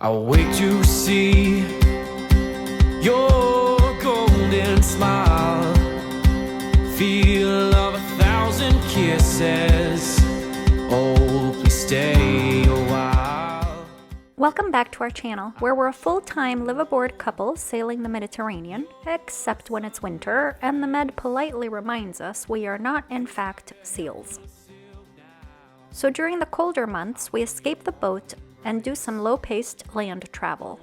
I'll wait to see your golden smile, feel of 1,000 kisses. Oh, please stay a while. Welcome back to our channel, where we're a full-time live-aboard couple sailing the Mediterranean, except when it's winter, and the Med politely reminds us we are not, in fact, seals. So during the colder months, we escape the boat and do some low-paced land travel.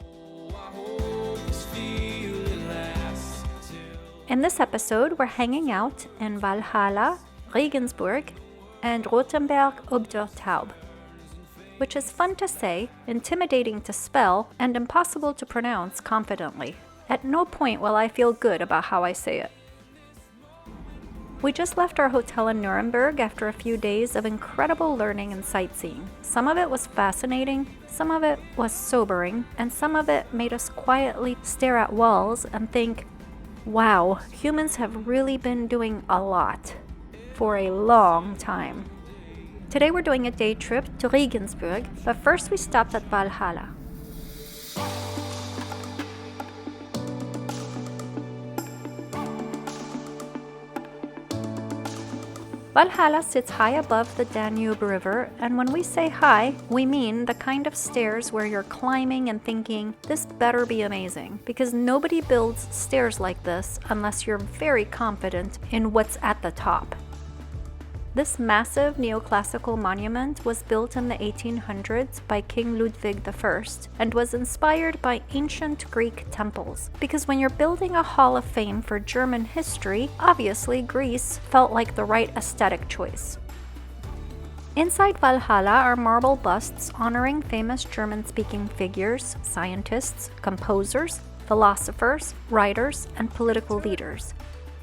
In this episode, we're hanging out in Walhalla, Regensburg, and Rothenburg ob der Tauber, which is fun to say, intimidating to spell, and impossible to pronounce confidently. At no point will I feel good about how I say it. We just left our hotel in Nuremberg after a few days of incredible learning and sightseeing. Some of it was fascinating, some of it was sobering, and some of it made us quietly stare at walls and think, wow, humans have really been doing a lot for a long time. Today we're doing a day trip to Regensburg, but first we stopped at Walhalla. Walhalla sits high above the Danube River, and when we say high, we mean the kind of stairs where you're climbing and thinking, this better be amazing, because nobody builds stairs like this unless you're very confident in what's at the top. This massive neoclassical monument was built in the 1800s by King Ludwig I and was inspired by ancient Greek temples, because when you're building a Hall of Fame for German history, obviously Greece felt like the right aesthetic choice. Inside Walhalla are marble busts honoring famous German-speaking figures, scientists, composers, philosophers, writers, and political leaders.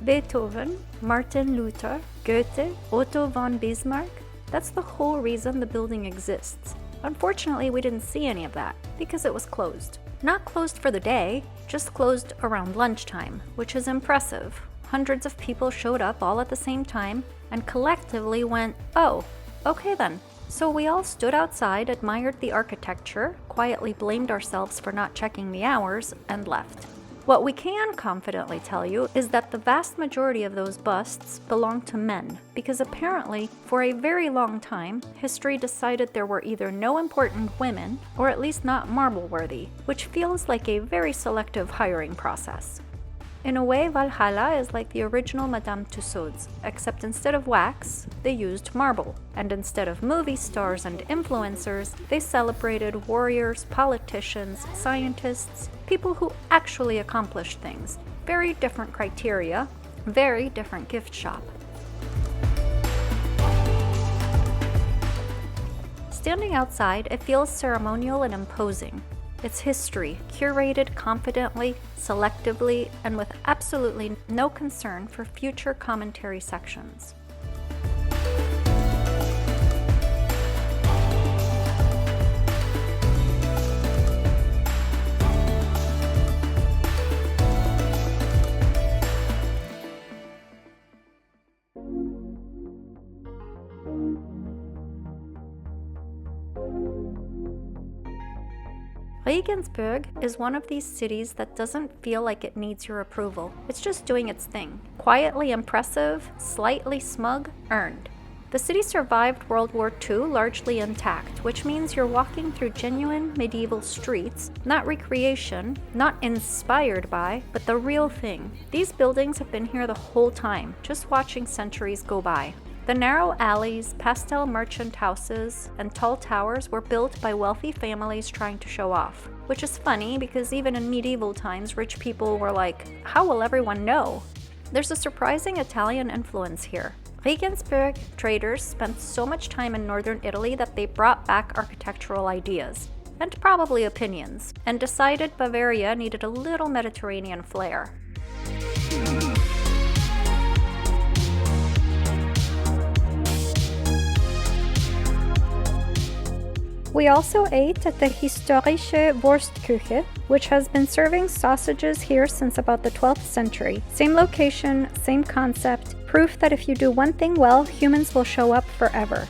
Beethoven, Martin Luther, Goethe, Otto von Bismarck. That's the whole reason the building exists. Unfortunately, we didn't see any of that because it was closed. Not closed for the day, just closed around lunchtime, which is impressive. Hundreds of people showed up all at the same time and collectively went, oh, okay then. So we all stood outside, admired the architecture, quietly blamed ourselves for not checking the hours, and left. What we can confidently tell you is that the vast majority of those busts belong to men, because apparently, for a very long time, history decided there were either no important women, or at least not marble-worthy, which feels like a very selective hiring process. In a way, Walhalla is like the original Madame Tussauds, except instead of wax, they used marble. And instead of movie stars and influencers, they celebrated warriors, politicians, scientists, people who actually accomplished things. Very different criteria, very different gift shop. Standing outside, it feels ceremonial and imposing. It's history, curated confidently, selectively, and with absolutely no concern for future commentary sections. Regensburg is one of these cities that doesn't feel like it needs your approval. It's just doing its thing. Quietly impressive, slightly smug, earned. The city survived World War II largely intact, which means you're walking through genuine medieval streets, not recreation, not inspired by, but the real thing. These buildings have been here the whole time, just watching centuries go by. The narrow alleys, pastel merchant houses, and tall towers were built by wealthy families trying to show off. Which is funny because even in medieval times, rich people were like, how will everyone know? There's a surprising Italian influence here. Regensburg traders spent so much time in northern Italy that they brought back architectural ideas, and probably opinions, and decided Bavaria needed a little Mediterranean flair. We also ate at the Historische Wurstküche, which has been serving sausages here since about the 12th century. Same location, same concept, proof that if you do one thing well, humans will show up forever.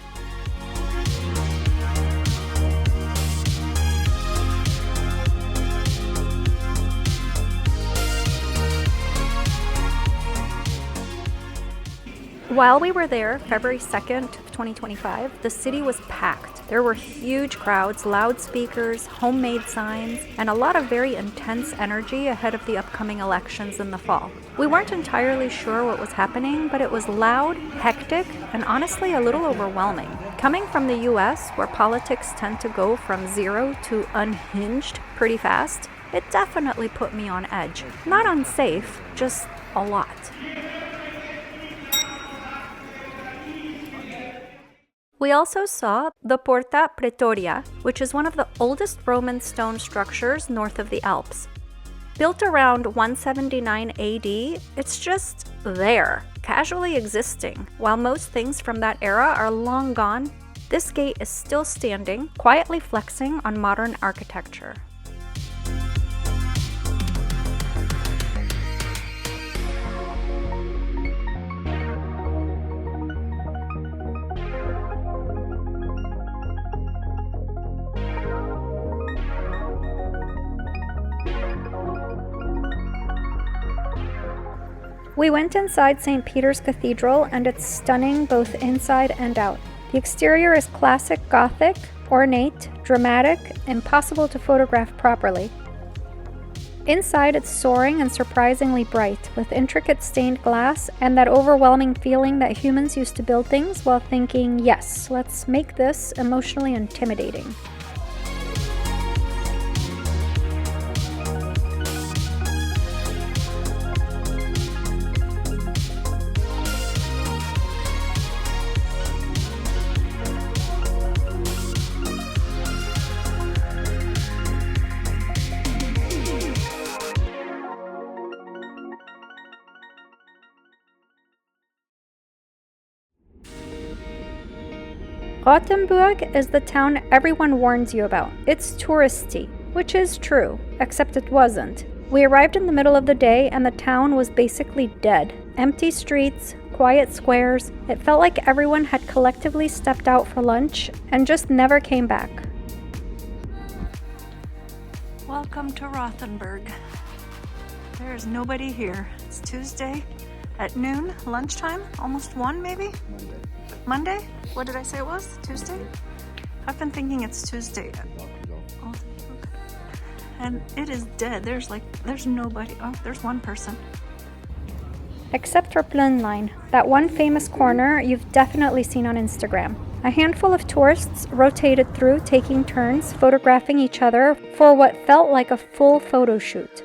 While we were there, February 2nd, 2025, the city was packed. There were huge crowds, loudspeakers, homemade signs, and a lot of very intense energy ahead of the upcoming elections in the fall. We weren't entirely sure what was happening, but it was loud, hectic, and honestly a little overwhelming. Coming from the US, where politics tend to go from zero to unhinged pretty fast, it definitely put me on edge. Not unsafe, just a lot. We also saw the Porta Pretoria, which is one of the oldest Roman stone structures north of the Alps. Built around 179 AD, it's just there, casually existing. While most things from that era are long gone, this gate is still standing, quietly flexing on modern architecture. We went inside St. Peter's Cathedral, and it's stunning both inside and out. The exterior is classic Gothic, ornate, dramatic, impossible to photograph properly. Inside, it's soaring and surprisingly bright, with intricate stained glass and that overwhelming feeling that humans used to build things while thinking, yes, let's make this emotionally intimidating. Rothenburg is the town everyone warns you about. It's touristy, which is true, except it wasn't. We arrived in the middle of the day and the town was basically dead. Empty streets, quiet squares. It felt like everyone had collectively stepped out for lunch and just never came back. Welcome to Rothenburg. There's nobody here. It's Tuesday at noon, lunchtime, almost 1 maybe? Monday? What did I say it was? Tuesday? I've been thinking it's Tuesday. Oh, okay. And it is dead. There's nobody. Oh, there's one person. Except for Plönline, that one famous corner you've definitely seen on Instagram. A handful of tourists rotated through, taking turns, photographing each other for what felt like a full photo shoot.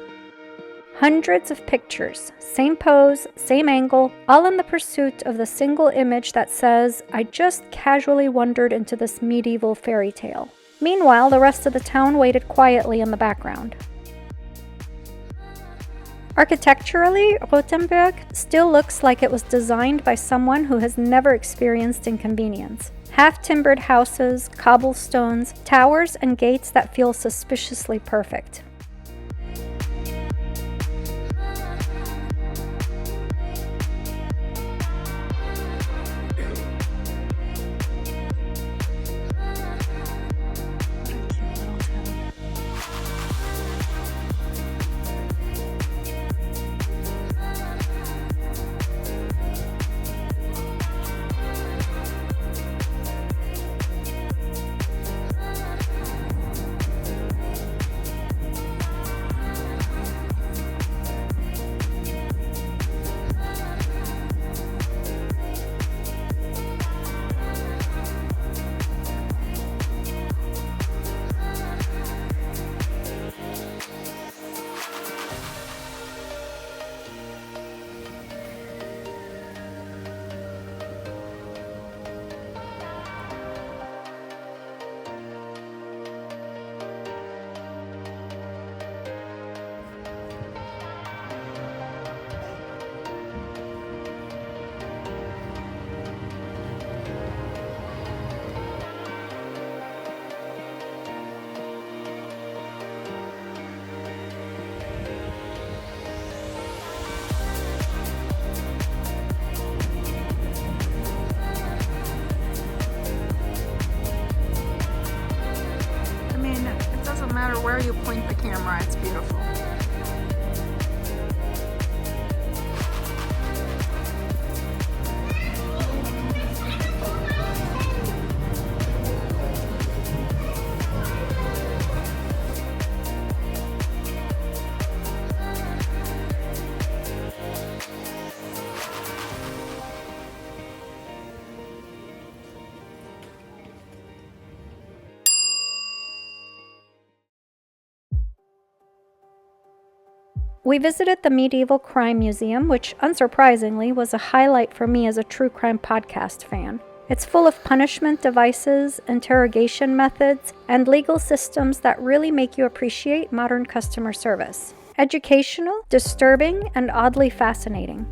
Hundreds of pictures, same pose, same angle, all in the pursuit of the single image that says, I just casually wandered into this medieval fairy tale. Meanwhile, the rest of the town waited quietly in the background. Architecturally, Rothenburg still looks like it was designed by someone who has never experienced inconvenience. Half-timbered houses, cobblestones, towers, and gates that feel suspiciously perfect. Where you point the camera, it's beautiful. We visited the Medieval Crime Museum, which, unsurprisingly, was a highlight for me as a true crime podcast fan. It's full of punishment devices, interrogation methods, and legal systems that really make you appreciate modern customer service. Educational, disturbing, and oddly fascinating.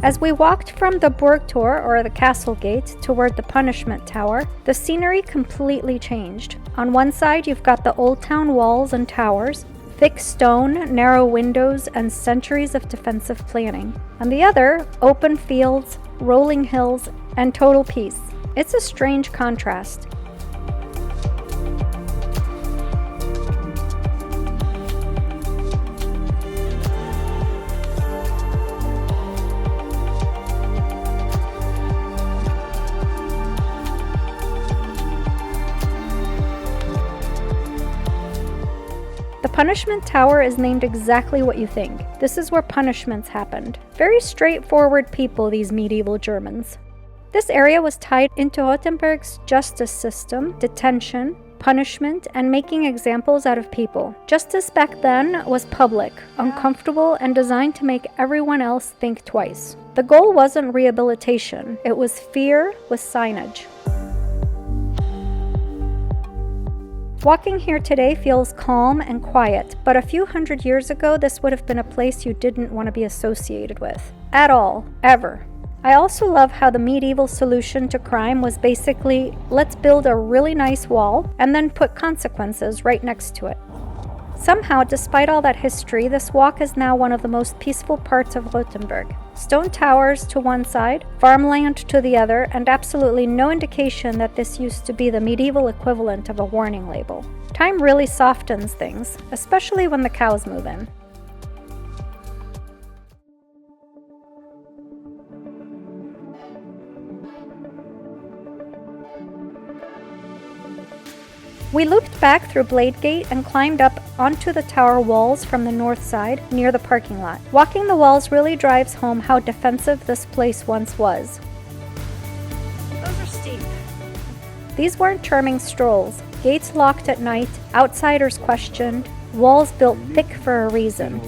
As we walked from the Burgtor, or the castle gate, toward the punishment tower, the scenery completely changed. On one side, you've got the old town walls and towers, thick stone, narrow windows, and centuries of defensive planning. On the other, open fields, rolling hills, and total peace. It's a strange contrast. The punishment tower is named exactly what you think. This is where punishments happened. Very straightforward people, these medieval Germans. This area was tied into Rothenburg's justice system, detention, punishment, and making examples out of people. Justice back then was public, uncomfortable, and designed to make everyone else think twice. The goal wasn't rehabilitation, it was fear with signage. Walking here today feels calm and quiet, but a few hundred years ago this would have been a place you didn't want to be associated with. At all. Ever. I also love how the medieval solution to crime was basically, let's build a really nice wall and then put consequences right next to it. Somehow, despite all that history, this walk is now one of the most peaceful parts of Rothenburg. Stone towers to one side, farmland to the other, and absolutely no indication that this used to be the medieval equivalent of a warning label. Time really softens things, especially when the cows move in. We looped back through Blade Gate and climbed up onto the tower walls from the north side, near the parking lot. Walking the walls really drives home how defensive this place once was. Those are steep. These weren't charming strolls. Gates locked at night, outsiders questioned, walls built thick for a reason.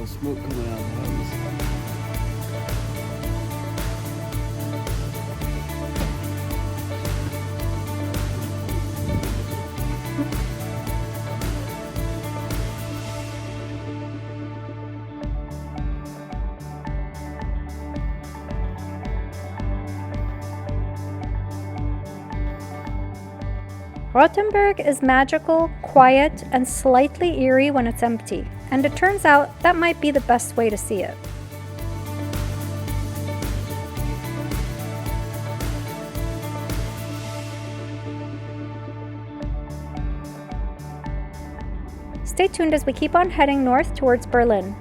Rothenburg is magical, quiet, and slightly eerie when it's empty, and it turns out that might be the best way to see it. Stay tuned as we keep on heading north towards Berlin.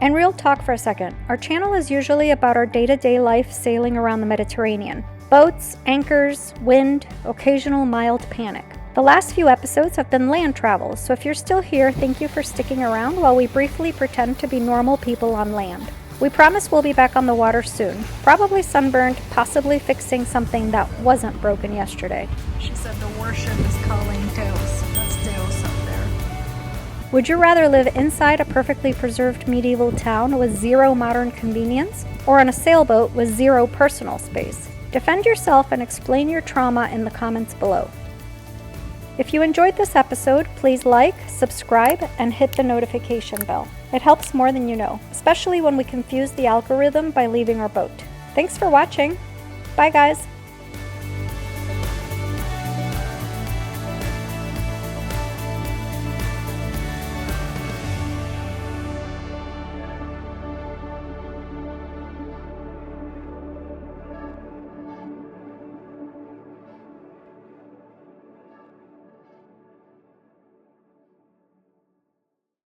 And real talk for a second. Our channel is usually about our day-to-day life sailing around the Mediterranean. Boats, anchors, wind, occasional mild panic. The last few episodes have been land travel, so if you're still here, thank you for sticking around while we briefly pretend to be normal people on land. We promise we'll be back on the water soon. Probably sunburned, possibly fixing something that wasn't broken yesterday. She said the warship is calling Deus. That's Deus up there. Would you rather live inside a perfectly preserved medieval town with zero modern convenience, or on a sailboat with zero personal space? Defend yourself and explain your trauma in the comments below. If you enjoyed this episode, please like, subscribe, and hit the notification bell. It helps more than you know, especially when we confuse the algorithm by leaving our boat. Thanks for watching. Bye guys.